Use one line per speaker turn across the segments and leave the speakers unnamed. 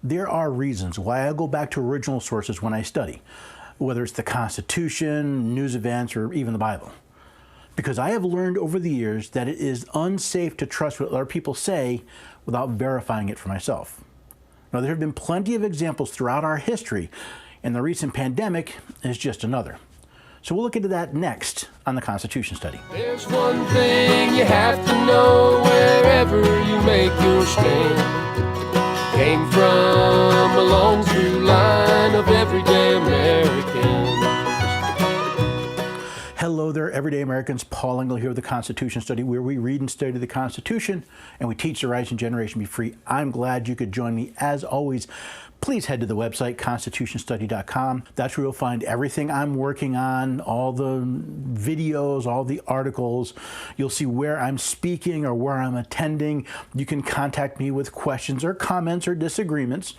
There are reasons why I go back to original sources when I study, whether it's the Constitution, news events, or even the Bible. Because I have learned over the years that it is unsafe to trust what other people say without verifying it for myself. Now, there have been plenty of examples throughout our history, and the recent pandemic is just another. So we'll look into that next on the Constitution Study.
There's one thing you have to know wherever you make your stand. Came from a long through line of everyday Americans.
Hello there, everyday Americans. Paul Engel here with the Constitution Study, where we read and study the Constitution and we teach the rising generation to be free. I'm glad you could join me. As always, please head to the website, constitutionstudy.com. That's where you'll find everything I'm working on, all the videos, all the articles. You'll see where I'm speaking or where I'm attending. You can contact me with questions or comments or disagreements.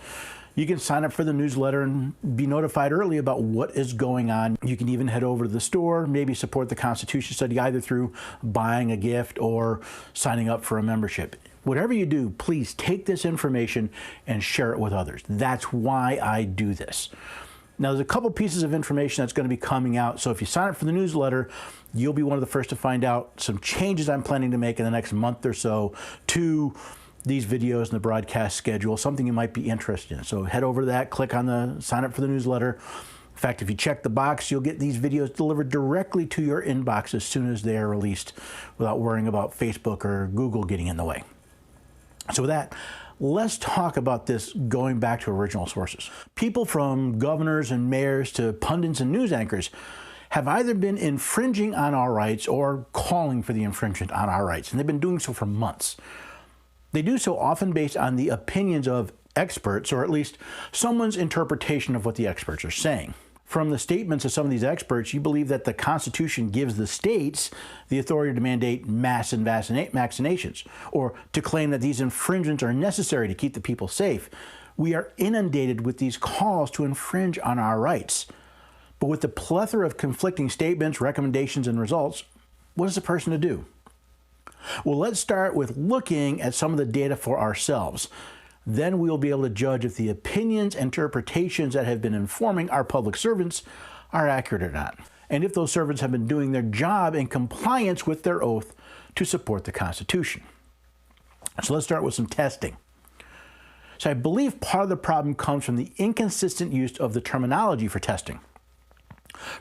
You can sign up for the newsletter and be notified early about what is going on. You can even head over to the store, maybe support the Constitution Study either through buying a gift or signing up for a membership. Whatever you do, please take this information and share it with others. That's why I do this. Now, there's a couple pieces of information that's going to be coming out. So if you sign up for the newsletter, you'll be one of the first to find out some changes I'm planning to make in the next month or so to these videos and the broadcast schedule, something you might be interested in. So head over to that, click on the sign up for the newsletter. In fact, if you check the box, you'll get these videos delivered directly to your inbox as soon as they are released without worrying about Facebook or Google getting in the way. So with that, let's talk about this going back to original sources. People from governors and mayors to pundits and news anchors have either been infringing on our rights or calling for the infringement on our rights, and they've been doing so for months. They do so often based on the opinions of experts, or at least someone's interpretation of what the experts are saying. From the statements of some of these experts, you believe that the Constitution gives the states the authority to mandate mass vaccinations, or to claim that these infringements are necessary to keep the people safe. We are inundated with these calls to infringe on our rights. But with the plethora of conflicting statements, recommendations, and results, what is a person to do? Well, let's start with looking at some of the data for ourselves. Then we'll be able to judge if the opinions and interpretations that have been informing our public servants are accurate or not, and if those servants have been doing their job in compliance with their oath to support the Constitution. So let's start with some testing. So I believe part of the problem comes from the inconsistent use of the terminology for testing.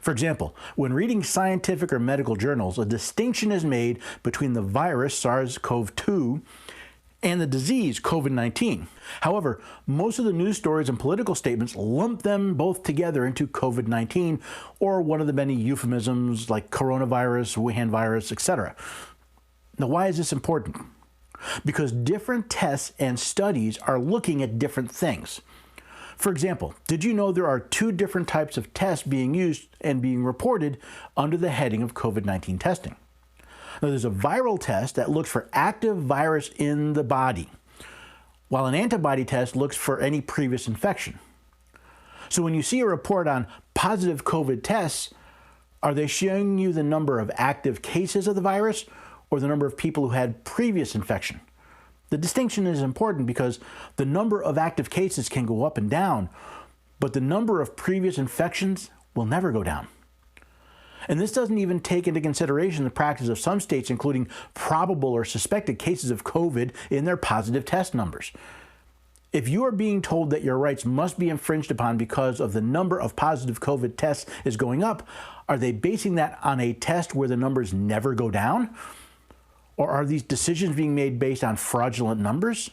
For example, when reading scientific or medical journals, a distinction is made between the virus SARS-CoV-2 and the disease COVID-19. However, most of the news stories and political statements lump them both together into COVID-19 or one of the many euphemisms like coronavirus, Wuhan virus, etc. Now, why is this important? Because different tests and studies are looking at different things. For example, did you know there are two different types of tests being used and being reported under the heading of COVID-19 testing? Now, there's a viral test that looks for active virus in the body, while an antibody test looks for any previous infection. So when you see a report on positive COVID tests, are they showing you the number of active cases of the virus or the number of people who had previous infection? The distinction is important because the number of active cases can go up and down, but the number of previous infections will never go down. And this doesn't even take into consideration the practice of some states including probable or suspected cases of COVID in their positive test numbers. If you are being told that your rights must be infringed upon because of the number of positive COVID tests is going up, are they basing that on a test where the numbers never go down? Or are these decisions being made based on fraudulent numbers?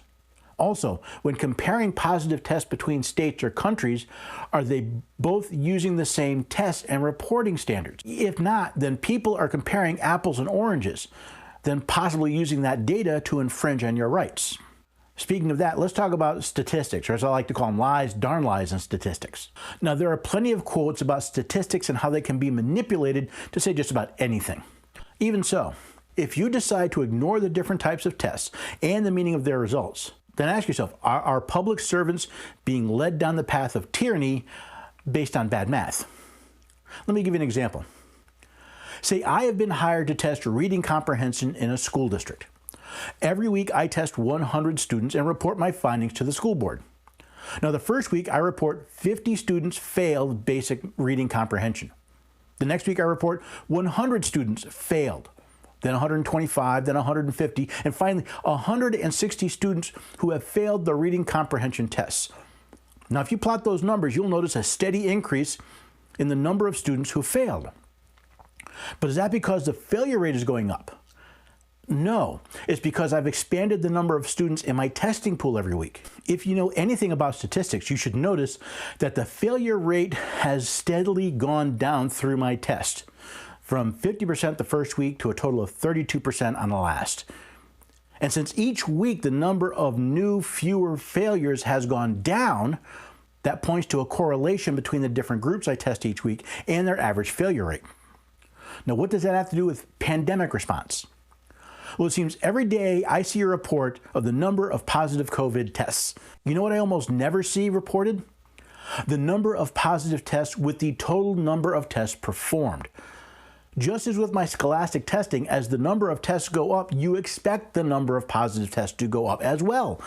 Also, when comparing positive tests between states or countries, are they both using the same tests and reporting standards? If not, then people are comparing apples and oranges, then possibly using that data to infringe on your rights. Speaking of that, let's talk about statistics, or as I like to call them, lies, darn lies, and statistics. Now, there are plenty of quotes about statistics and how they can be manipulated to say just about anything. Even so, if you decide to ignore the different types of tests and the meaning of their results, then ask yourself, are our public servants being led down the path of tyranny based on bad math? Let me give you an example. Say I have been hired to test reading comprehension in a school district. Every week I test 100 students and report my findings to the school board. Now, the first week, I report 50 students failed basic reading comprehension. The next week, I report 100 students failed, then 125, then 150, and finally 160 students who have failed the reading comprehension tests. Now, if you plot those numbers, you'll notice a steady increase in the number of students who failed. But is that because the failure rate is going up? No, it's because I've expanded the number of students in my testing pool every week. If you know anything about statistics, you should notice that the failure rate has steadily gone down through my test, from 50% the first week to a total of 32% on the last. And since each week the number of new, fewer failures has gone down, that points to a correlation between the different groups I test each week and their average failure rate. Now, what does that have to do with pandemic response? Well, it seems every day I see a report of the number of positive COVID tests. You know what I almost never see reported? The number of positive tests with the total number of tests performed. Just as with my scholastic testing, as the number of tests go up, you expect the number of positive tests to go up as well.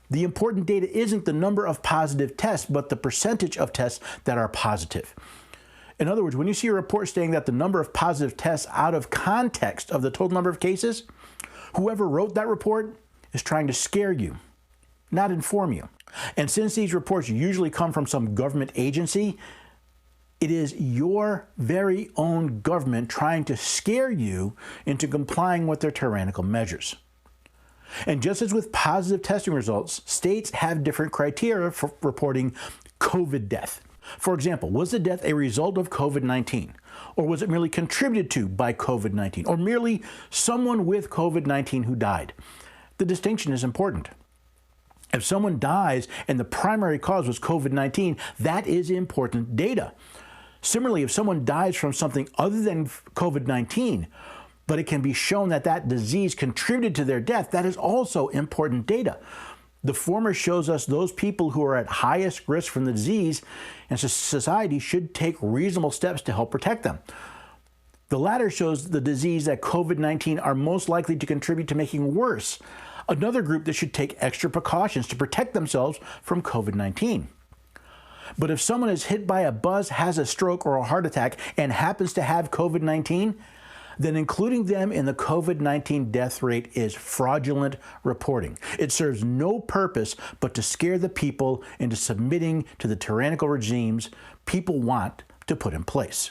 The important data isn't the number of positive tests, but the percentage of tests that are positive. In other words, when you see a report stating that the number of positive tests out of context of the total number of cases, whoever wrote that report is trying to scare you, not inform you. And since these reports usually come from some government agency, it is your very own government trying to scare you into complying with their tyrannical measures. And just as with positive testing results, states have different criteria for reporting COVID death. For example, was the death a result of COVID-19? Or was it merely contributed to by COVID-19? Or merely someone with COVID-19 who died? The distinction is important. If someone dies and the primary cause was COVID-19, that is important data. Similarly, if someone dies from something other than COVID-19, but it can be shown that that disease contributed to their death, that is also important data. The former shows us those people who are at highest risk from the disease, and society should take reasonable steps to help protect them. The latter shows the disease that COVID-19 are most likely to contribute to making worse, another group that should take extra precautions to protect themselves from COVID-19. But if someone is hit by a bus, has a stroke or a heart attack, and happens to have COVID-19, then including them in the COVID-19 death rate is fraudulent reporting. It serves no purpose but to scare the people into submitting to the tyrannical regimes people want to put in place.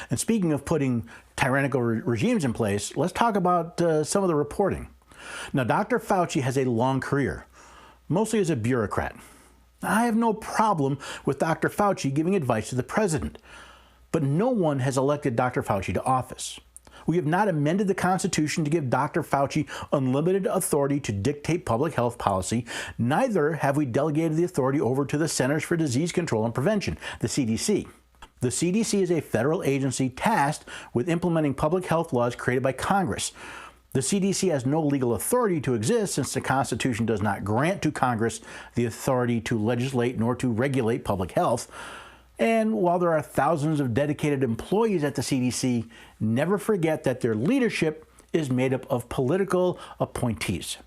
And speaking of putting tyrannical regimes in place, let's talk about some of the reporting. Now, Dr. Fauci has a long career, mostly as a bureaucrat. I have no problem with Dr. Fauci giving advice to the president, but no one has elected Dr. Fauci to office. We have not amended the Constitution to give Dr. Fauci unlimited authority to dictate public health policy. Neither have we delegated the authority over to the Centers for Disease Control and Prevention, the CDC. The CDC is a federal agency tasked with implementing public health laws created by Congress. The CDC has no legal authority to exist since the Constitution does not grant to Congress the authority to legislate nor to regulate public health. And while there are thousands of dedicated employees at the CDC, never forget that their leadership is made up of political appointees.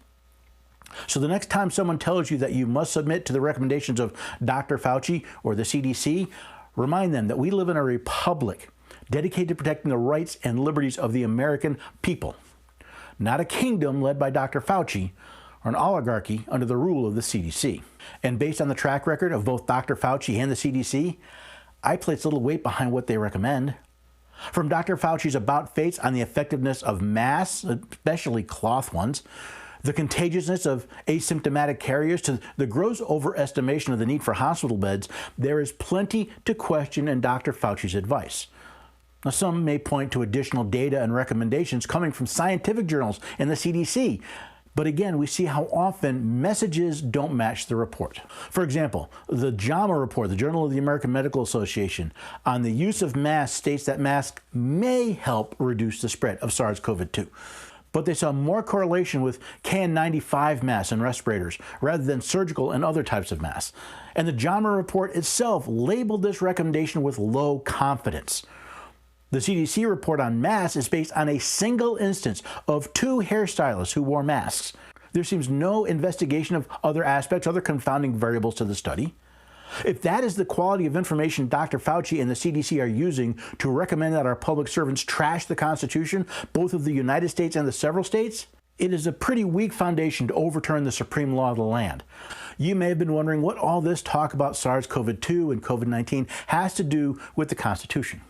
So the next time someone tells you that you must submit to the recommendations of Dr. Fauci or the CDC, remind them that we live in a republic dedicated to protecting the rights and liberties of the American people, not a kingdom led by Dr. Fauci or an oligarchy under the rule of the CDC. And based on the track record of both Dr. Fauci and the CDC, I place little weight behind what they recommend. From Dr. Fauci's about-face on the effectiveness of masks, especially cloth ones, the contagiousness of asymptomatic carriers, to the gross overestimation of the need for hospital beds, there is plenty to question in Dr. Fauci's advice. Now, some may point to additional data and recommendations coming from scientific journals and the CDC. But again, we see how often messages don't match the report. For example, the JAMA report, the Journal of the American Medical Association, on the use of masks states that masks may help reduce the spread of SARS-CoV-2. But they saw more correlation with KN95 masks and respirators rather than surgical and other types of masks. And the JAMA report itself labeled this recommendation with low confidence. The CDC report on masks is based on a single instance of 2 hairstylists who wore masks. There seems no investigation of other aspects, other confounding variables to the study. If that is the quality of information Dr. Fauci and the CDC are using to recommend that our public servants trash the Constitution, both of the United States and the several states, it is a pretty weak foundation to overturn the supreme law of the land. You may have been wondering what all this talk about SARS-CoV-2 and COVID-19 has to do with the Constitution.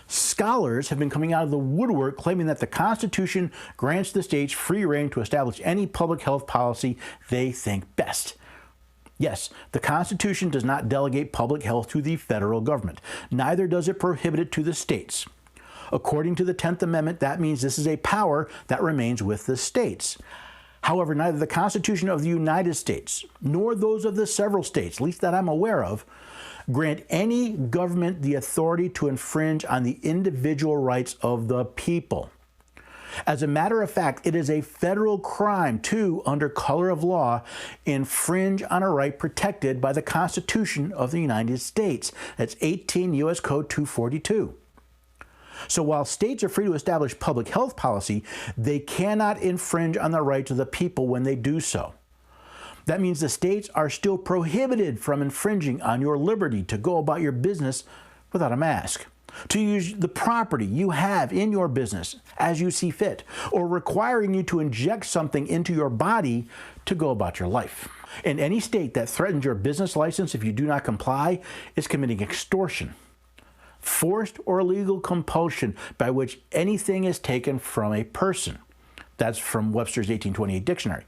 Scholars have been coming out of the woodwork claiming that the Constitution grants the states free rein to establish any public health policy they think best. Yes, the Constitution does not delegate public health to the federal government. Neither does it prohibit it to the states. According to the 10th Amendment, that means this is a power that remains with the states. However, neither the Constitution of the United States nor those of the several states, at least that I'm aware of, grant any government the authority to infringe on the individual rights of the people. As a matter of fact, it is a federal crime to, under color of law, infringe on a right protected by the Constitution of the United States. That's 18 U.S. Code 242. So while states are free to establish public health policy, they cannot infringe on the rights of the people when they do so. That means the states are still prohibited from infringing on your liberty to go about your business without a mask, to use the property you have in your business as you see fit, or requiring you to inject something into your body to go about your life. In any state that threatens your business license if you do not comply is committing extortion, forced or illegal compulsion by which anything is taken from a person. That's from Webster's 1828 dictionary.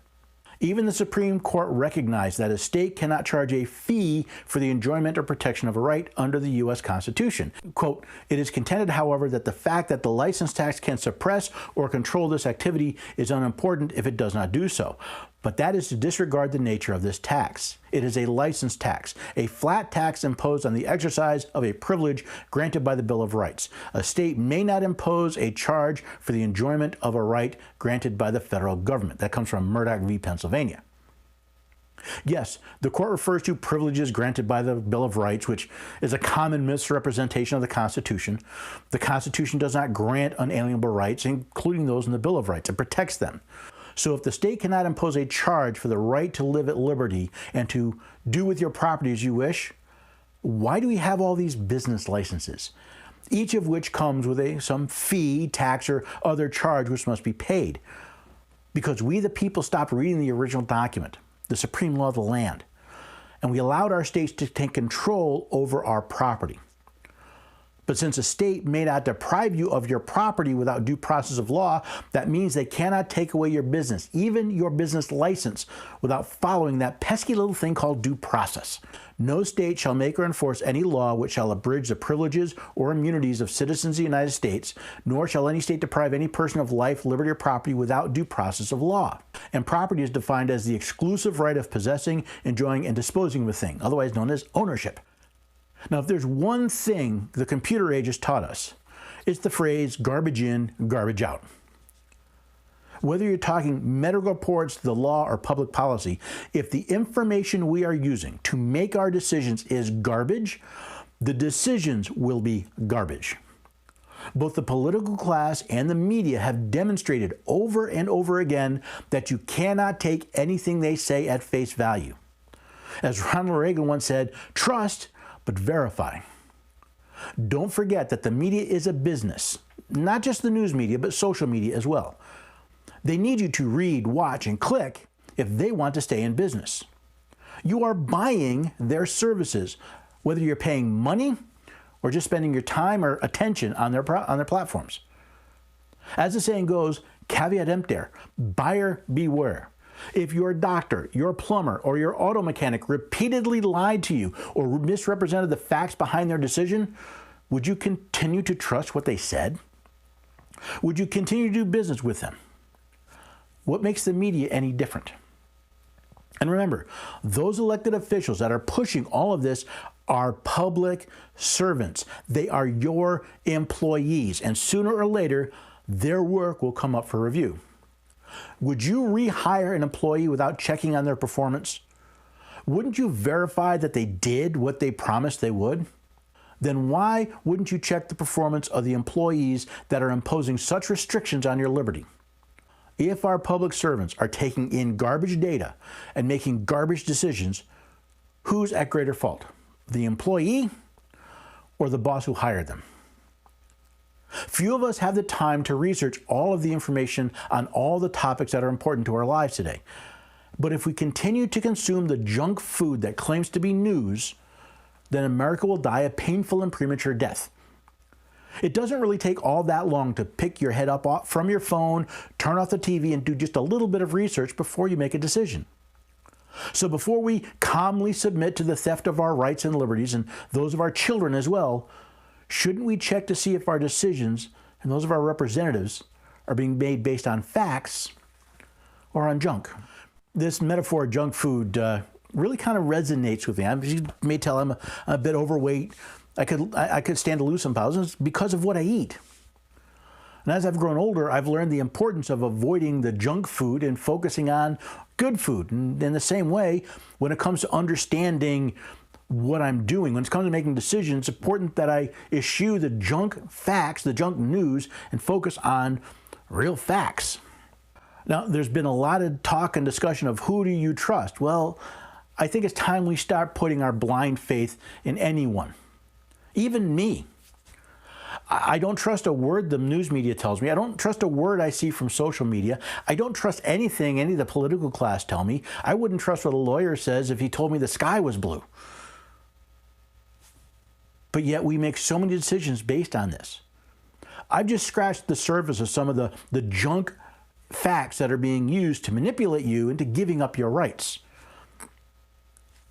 Even the Supreme Court recognized that a state cannot charge a fee for the enjoyment or protection of a right under the U.S. Constitution. Quote, it is contended, however, that the fact that the license tax can suppress or control this activity is unimportant if it does not do so. But that is to disregard the nature of this tax. It is a license tax, a flat tax imposed on the exercise of a privilege granted by the Bill of Rights. A state may not impose a charge for the enjoyment of a right granted by the federal government. That comes from Murdoch v. Pennsylvania. Yes, the court refers to privileges granted by the Bill of Rights, which is a common misrepresentation of the Constitution. The Constitution does not grant unalienable rights, including those in the Bill of Rights. It protects them. So if the state cannot impose a charge for the right to live at liberty and to do with your property as you wish, why do we have all these business licenses, each of which comes with some fee, tax, or other charge which must be paid? Because we, the people, stopped reading the original document, the supreme law of the land, and we allowed our states to take control over our property. But since a state may not deprive you of your property without due process of law, that means they cannot take away your business, even your business license, without following that pesky little thing called due process. No state shall make or enforce any law which shall abridge the privileges or immunities of citizens of the United States, nor shall any state deprive any person of life, liberty, or property without due process of law. And property is defined as the exclusive right of possessing, enjoying, and disposing of a thing, otherwise known as ownership. Now, if there's one thing the computer age has taught us, it's the phrase garbage in, garbage out. Whether you're talking medical reports, the law, or public policy, if the information we are using to make our decisions is garbage, the decisions will be garbage. Both the political class and the media have demonstrated over and over again that you cannot take anything they say at face value. As Ronald Reagan once said, trust, but verify. Don't forget that the media is a business, not just the news media, but social media as well. They need you to read, watch, and click if they want to stay in business. You are buying their services, whether you're paying money or just spending your time or attention on their platforms. As the saying goes, caveat emptor, buyer beware. If your doctor, your plumber, or your auto mechanic repeatedly lied to you or misrepresented the facts behind their decision, would you continue to trust what they said? Would you continue to do business with them? What makes the media any different? And remember, those elected officials that are pushing all of this are public servants. They are your employees, and sooner or later, their work will come up for review. Would you rehire an employee without checking on their performance? Wouldn't you verify that they did what they promised they would? Then why wouldn't you check the performance of the employees that are imposing such restrictions on your liberty? If our public servants are taking in garbage data and making garbage decisions, Who's at greater fault? The employee or the boss who hired them? Few of us have the time to research all of the information on all the topics that are important to our lives today. But if we continue to consume the junk food that claims to be news, then America will die a painful and premature death. It doesn't really take all that long to pick your head up from your phone, turn off the TV, and do just a little bit of research before you make a decision. So before we calmly submit to the theft of our rights and liberties, and those of our children as well, shouldn't we check to see if our decisions and those of our representatives are being made based on facts or on junk? This metaphor of junk food really kind of resonates with me. You may tell I'm a bit overweight. I could stand to lose some pounds because of what I eat. And as I've grown older, I've learned the importance of avoiding the junk food and focusing on good food. And in the same way, when it comes to understanding what I'm doing, when it comes to making decisions, it's important that I eschew the junk facts, the junk news, and focus on real facts. Now, there's been a lot of talk and discussion of who do you trust? Well, I think it's time we start putting our blind faith in anyone, even me. I don't trust a word the news media tells me. I don't trust a word I see from social media. I don't trust anything any of the political class tell me. I wouldn't trust what a lawyer says if he told me the sky was blue. But yet we make so many decisions based on this. I've just scratched the surface of some of the junk facts that are being used to manipulate you into giving up your rights.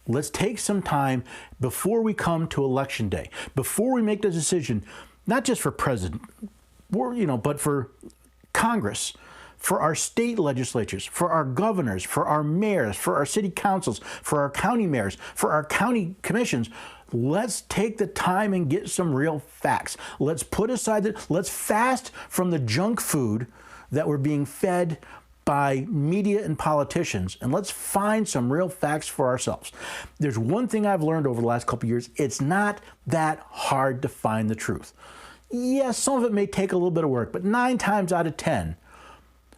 Let's take some time before we come to election day, before we make the decision, not just for president, but for Congress, for our state legislatures, for our governors, for our mayors, for our city councils, for our county mayors, for our county commissions. Let's take the time and get some real facts. Let's put aside let's fast from the junk food that we're being fed by media and politicians, and let's find some real facts for ourselves. There's one thing I've learned over the last couple of years. It's not that hard to find the truth. Yes, some of it may take a little bit of work, but 9 times out of 10,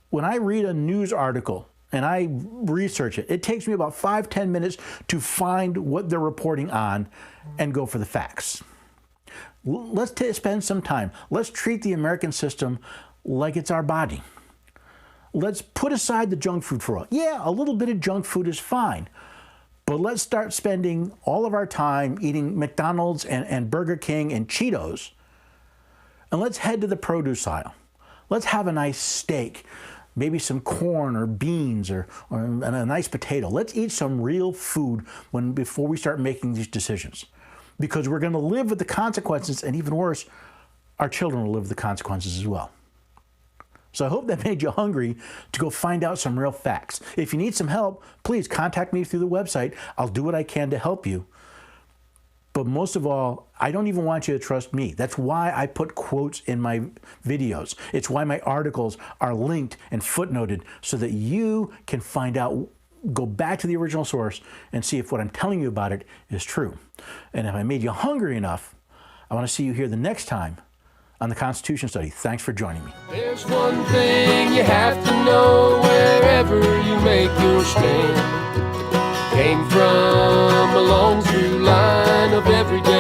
when I read a news article and I research it, it takes me about 5-10 minutes to find what they're reporting on and go for the facts. Let's spend some time. Let's treat the American system like it's our body. Let's put aside the junk food for all. Yeah, a little bit of junk food is fine, but let's start spending all of our time eating McDonald's and Burger King and Cheetos, and let's head to the produce aisle. Let's have a nice steak, maybe some corn or beans or a nice potato. Let's eat some real food before we start making these decisions, because we're going to live with the consequences, and even worse, our children will live with the consequences as well. So I hope that made you hungry to go find out some real facts. If you need some help, please contact me through the website. I'll do what I can to help you. But most of all, I don't even want you to trust me. That's why I put quotes in my videos. It's why my articles are linked and footnoted so that you can find out, go back to the original source and see if what I'm telling you about it is true. And if I made you hungry enough, I want to see you here the next time on the Constitution Study. Thanks for joining me.
There's one thing you have to know wherever you make your stand. Came from a long through line of everyday